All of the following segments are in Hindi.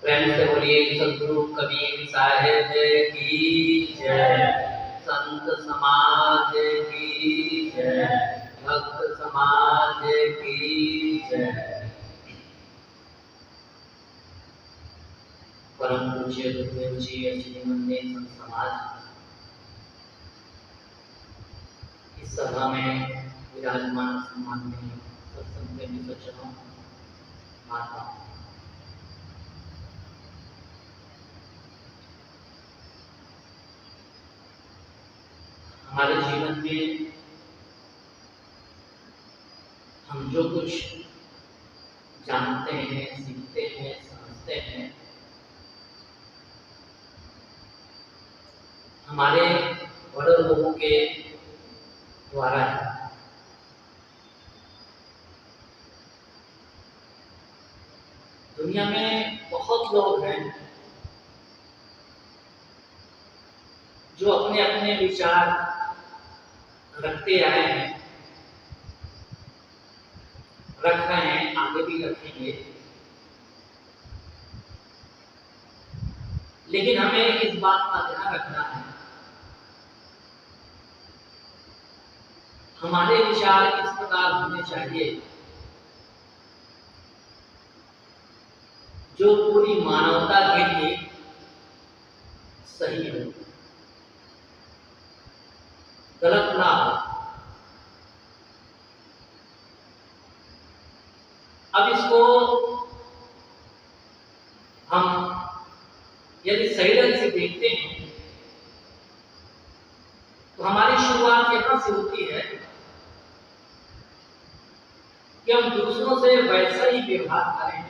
प्रेम से बोलिए सद्गुरु कबीर साहेब की जय, संत समाज की जय, भक्त समाज की जय। परम पूज्य गुरुदेव जी अश्विनी संत समाज इस सभा में विराजमान सम्माननीय सत्संग प्रेमी सज्जनों, माता, हमारे जीवन में हम जो कुछ जानते हैं, सीखते हैं, समझते हैं, हमारे बड़े लोगों के द्वारा है। दुनिया में बहुत लोग हैं जो अपने अपने विचार रखते आए हैं, रख रहे हैं, आगे भी रखेंगे, लेकिन हमें इस बात का ध्यान रखना है हमारे विचार इस प्रकार होने चाहिए जो पूरी मानवता के लिए सही हो, गलत ना हो। अब इसको हम यदि सही ढंग से देखते हैं तो हमारी शुरुआत यहां से होती है कि हम दूसरों से वैसा ही व्यवहार करें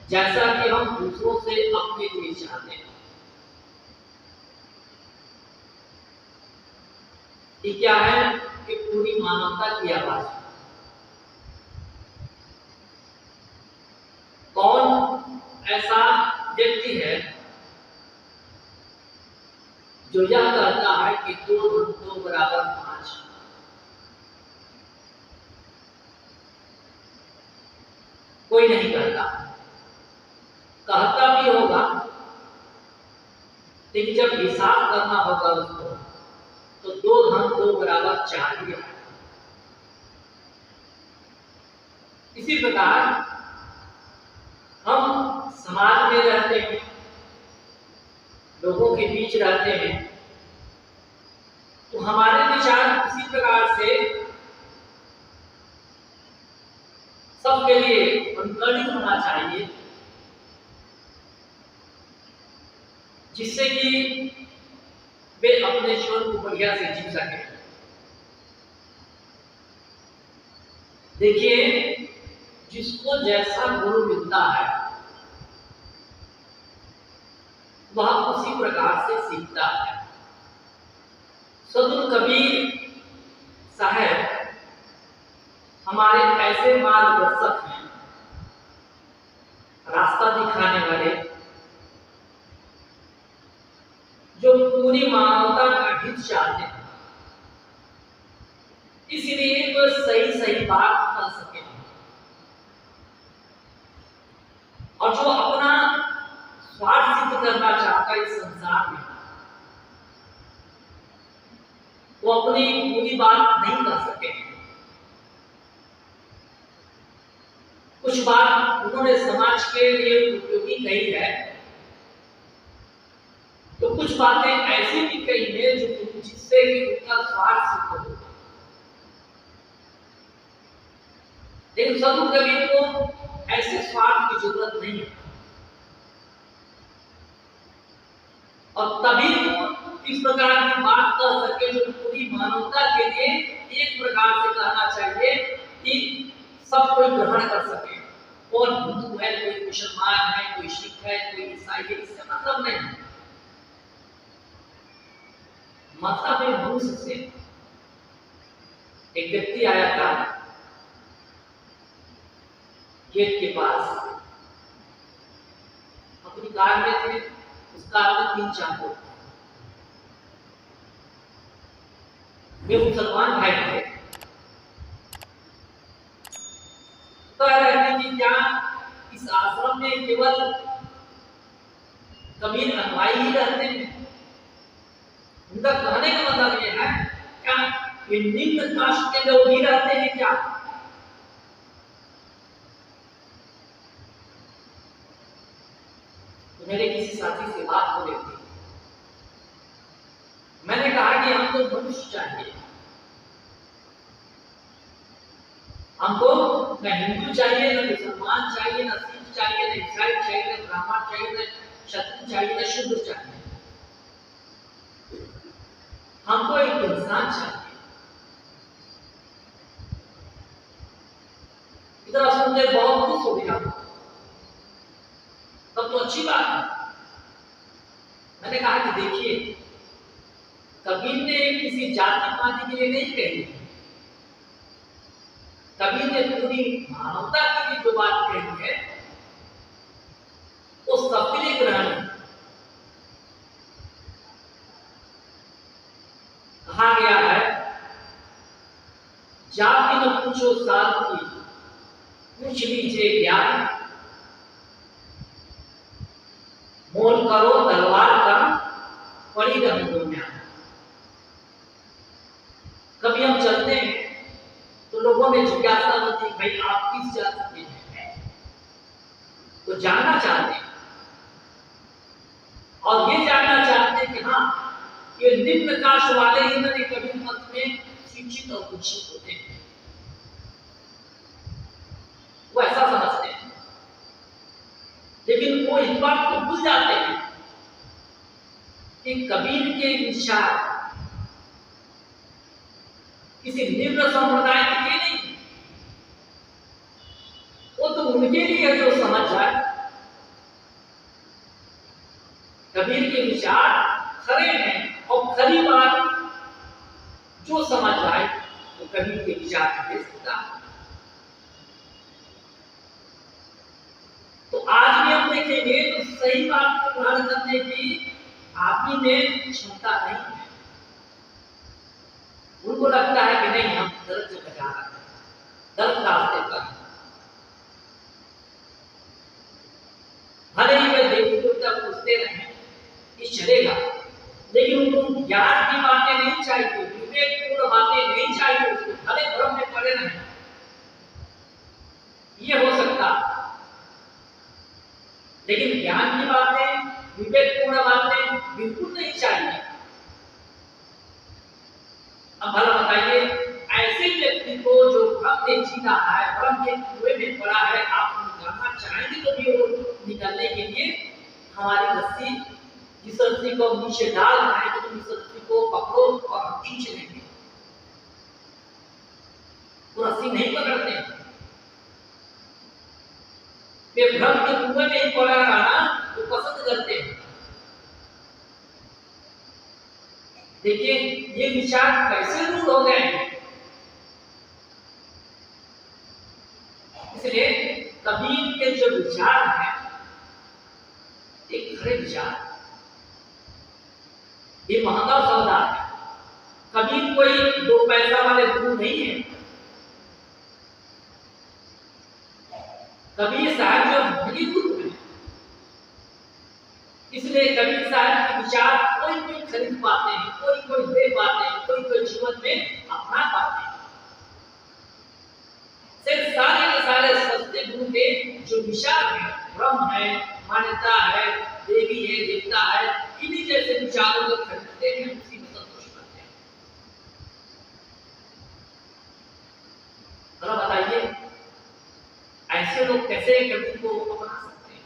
जैसा कि हम दूसरों से अपने लिए चाहते हैं। ये क्या है कि पूरी मानवता की आवाज। कौन ऐसा व्यक्ति है जो यह कहता है कि 2 + 2 = 5? कोई नहीं कहता। कहता भी होगा, लेकिन जब हिसाब करना होगा उसको तो 2 + 2 = 4 ही है। इसी प्रकार हम समाज में रहते हैं, लोगों के बीच रहते हैं, तो हमारे विचार उसी प्रकार से सबके लिए अनुकरणीय होना चाहिए, जिससे कि वे अपने जीवन को बढ़िया से जी सके। देखिए, जिसको जैसा गुरु मिलता है वह उसी प्रकार से सीखता है। सद्गुरु कबीर साहब हमारे ऐसे मार्गदर्शक हैं, रास्ता दिखाने वाले, जो पूरी मानवता का हित चाहते हैं, इसलिए वो सही बात कर सके और जो अपना स्वार्थ सिद्ध करना चाहता है इस संसार में, वो अपनी पूरी बात नहीं कर सके। कुछ बात उन्होंने समाज के लिए उपयोगी कही है, तो कुछ बातें ऐसी भी कही है जो जिससे कि उनका स्वार्थ सिद्ध हो। लेकिन सद्गुरु कबीर को ऐसे स्वार्थ की जरूरत नहीं है, और तभी इस प्रकार की बात कर सके जो पूरी मानवता के लिए एक प्रकार से कहना चाहिए कि सब कोई ग्रहण कर सके। और हिंदू है, कोई मुसलमान है, कोई सिख है, कोई ईसाई है, इससे मतलब नहीं। मतलब है मनुष्य से। एक व्यक्ति आया था गेट के पास, अपनी कार में थे, उस कार में 3 चाकू। वे मुसलमान भाई थे, कह रहे थे कि क्या इस आश्रम में केवल कबीर अनुयायी ही रहते हैं? उनका कहने का मतलब ये है क्या ये निम्न कास्ट के लोग ही रहते हैं क्या? तो मेरे किसी साथी से बात हो रही थी, मैंने कहा कि हमको मनुष्य चाहिए, हमको न हिंदू चाहिए, न मुसलमान चाहिए, न सिख चाहिए, न ईसाई चाहिए, न ब्राह्मण चाहिए, न क्षत्रिय चाहिए, न शूद्र चाहिए, हमको एक इंसान चाहिए। इतना सुनकर बहुत खुश हो गया, तब तो अच्छी बात है। मैंने कहा कि देखिए, कबीर ने किसी जाति पाति के लिए नहीं कही, कबीर ने पूरी मानवता के लिए जो बात कही है वो सबके लिए ग्रहण है। कहा गया है, जाति न पूछो साध की, पूछ लीजिए ज्ञान, मोल करो तलवार का, पड़ी रही दुनिया। कभी हम चलते हैं तो लोगों में जिज्ञासा होती है, भाई आप किस जाति के हैं, तो जानना चाहते हैं और ये जानना चाहते हैं कि हाँ ये निम्न कास्ट वाले ही मैंने कबीर मत में शिक्षित और कुशित होते हैं, वो ऐसा समझते हैं। लेकिन वो इस बात को भूल जाते हैं कि कबीर के विचार किसी निम्न संप्रदाय के लिए नहीं, वो तो उनके लिए जो समझ जाए। कबीर के विचार खरे हैं और खरी बात जो समझ जाए वो कबीर के विचार दे सकता है। तो आज भी हम देखेंगे तो सही बात को ग्रहण करने की आदमी में क्षमता नहीं है। उनको लगता है कि नहीं, हम गलत जगह जा रहे हैं, गलत रास्ते पर। भले ही वे देवी देवता पूछते रहे कि चलेगा, लेकिन उनको ज्ञान की बातें नहीं चाहिए, विवेकपूर्ण बातें नहीं चाहिए, उसको भले भ्रम में पड़े रहे। ये हो सकता, लेकिन ज्ञान की बातें, विवेकपूर्ण बातें बिल्कुल नहीं चाहिए। अब भला बताइए, ऐसे व्यक्ति को जो भ्रम में जीता है, भ्रम के कुएं में पड़ा है, आप निकालना चाहेंगे तो भी वो निकलने के लिए हमारी रस्सी, जिस रस्सी को नीचे डालना है तो उस रस्सी को पकड़ो और हम खींच लेंगे। वो रस्सी नहीं पकड़ते हैं, वे भ्रम के कुएं में ही पड़ा रहना वो पसंद करते हैं। देखिए ये विचार कैसे रूढ़ हो गए हैं। इसलिए कबीर के जो विचार हैं एक खरे विचार, ये महंगा सौदा है। कबीर कोई 2 पैसा वाले गुरु नहीं है। कबीर साहब जो भली गुरु है, इसलिए कबीर साहब के विचार कोई कोई खरीद पाते हैं, कोई कोई दे पाते हैं, कोई कोई जीवन में अपना पाते हैं। सिर्फ सारे के सारे सत्य गुरु के जो विचार है, ब्रह्म है, मान्यता है, देवी है, देवता है, इन्हीं जैसे विचारों को खरीदते हैं, उसी में संतुष्ट करते हैं। तो बताइए ऐसे लोग कैसे कबीर को अपना सकते हैं?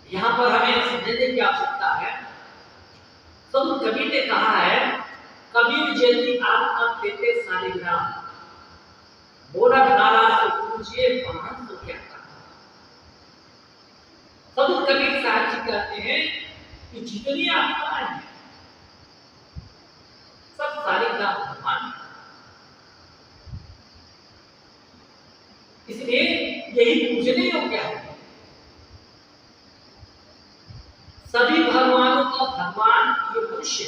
यहाँ पर हमें समझने की आवश्यकता है। तो कबीर ने कहा है, कबीर जैसी आत्मा देते सालिग्राम, बोला धारा से पूछिए पान तो क्या करना। सब कबीर साहब जी कहते हैं कि जितनी आत्माएं हैं सब सालिग्राम भगवान है। इसलिए यही पूजने योग्य है। सभी भगवानों का भगवान ये मनुष्य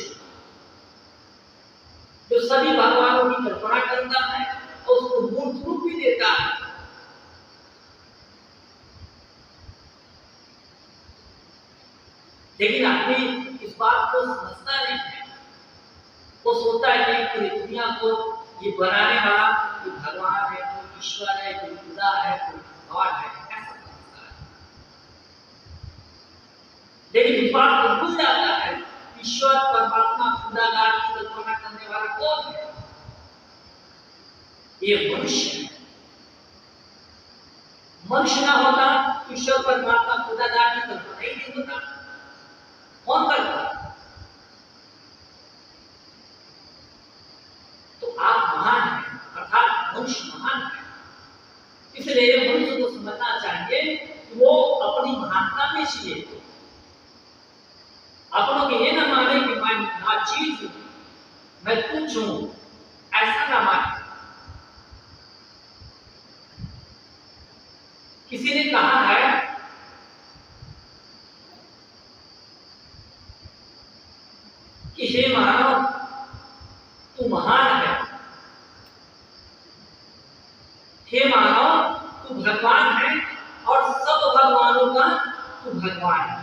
जो सभी भगवानों की कल्पना करता है, लेकिन आदमी इस बात को समझता नहीं है। वो सोचता है कि पूरी दुनिया को ये बनाने वाला कोई भगवान है, कोई ईश्वर है, कोई खुदा है, कोई गॉड है, ऐसा समझता है। लेकिन इस बात को भूल जाता है ईश्वर परमात्मा खुदा गॉड की कल्पना करने वाला कौन है? ये मनुष्य है। मनुष्य ना होता ईश्वर परमात्मा खुदा गॉड की कल्पना ही नहीं होता। कौन करता? तो आप महान हैं, अर्थात मनुष्य महान है। इसलिए मनुष्य को समझना चाहिए कि वो अपनी महानता में जिए, अपनों के ये ना माने कि मैं नाचीज हूं, मैं तुच्छ हूं, ऐसा ना माने। किसी ने कहा है कि हे मानव तू महान है, हे मानव तू भगवान है और सब भगवानों का तू भगवान है।